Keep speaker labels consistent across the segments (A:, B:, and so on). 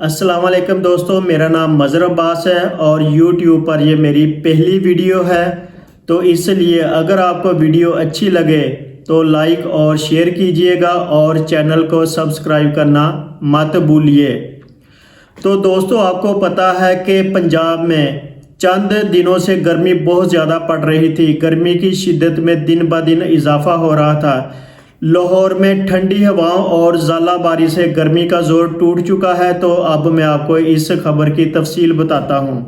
A: السلام علیکم دوستو، میرا نام مظہر عباس ہے اور یوٹیوب پر یہ میری پہلی ویڈیو ہے، تو اس لیے اگر آپ کو ویڈیو اچھی لگے تو لائک اور شیئر کیجئے گا اور چینل کو سبسکرائب کرنا مت بھولیے۔ تو دوستو، آپ کو پتہ ہے کہ پنجاب میں چند دنوں سے گرمی بہت زیادہ پڑ رہی تھی۔ گرمی کی شدت میں دن بہ دن اضافہ ہو رہا تھا۔ لاہور میں ٹھنڈی ہواؤں اور ژالہ باری سے گرمی کا زور ٹوٹ چکا ہے، تو اب میں آپ کو اس خبر کی تفصیل بتاتا ہوں۔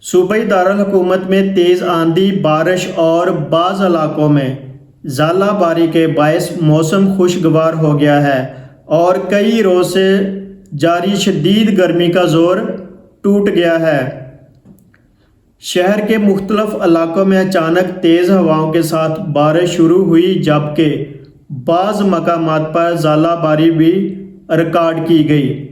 A: صوبائی دارالحکومت میں تیز آندھی، بارش اور بعض علاقوں میں ژالہ باری کے باعث موسم خوشگوار ہو گیا ہے اور کئی روز سے جاری شدید گرمی کا زور ٹوٹ گیا ہے۔ شہر کے مختلف علاقوں میں اچانک تیز ہواؤں کے ساتھ بارش شروع ہوئی، جبکہ بعض مقامات پر ژالہ باری بھی ریکارڈ کی گئی۔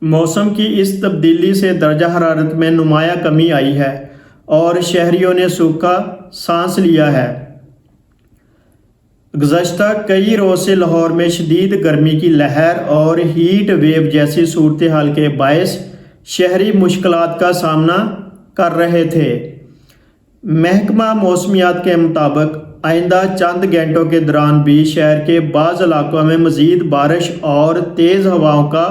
A: موسم کی اس تبدیلی سے درجہ حرارت میں نمایاں کمی آئی ہے اور شہریوں نے سکھ کا سانس لیا ہے۔ گزشتہ کئی روز سے لاہور میں شدید گرمی کی لہر اور ہیٹ ویو جیسی صورتحال کے باعث شہری مشکلات کا سامنا کر رہے تھے۔ محکمہ موسمیات کے مطابق آئندہ چند گھنٹوں کے دوران بھی شہر کے بعض علاقوں میں مزید بارش اور تیز ہواؤں کا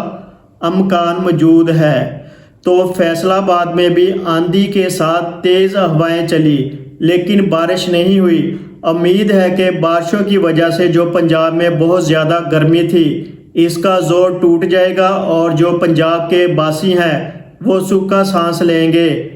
A: امکان موجود ہے۔ تو فیصل آباد میں بھی آندھی کے ساتھ تیز ہوائیں چلی، لیکن بارش نہیں ہوئی۔ امید ہے کہ بارشوں کی وجہ سے جو پنجاب میں بہت زیادہ گرمی تھی، اس کا زور ٹوٹ جائے گا اور جو پنجاب کے باسی ہیں وہ سکھ کا سانس لیں گے۔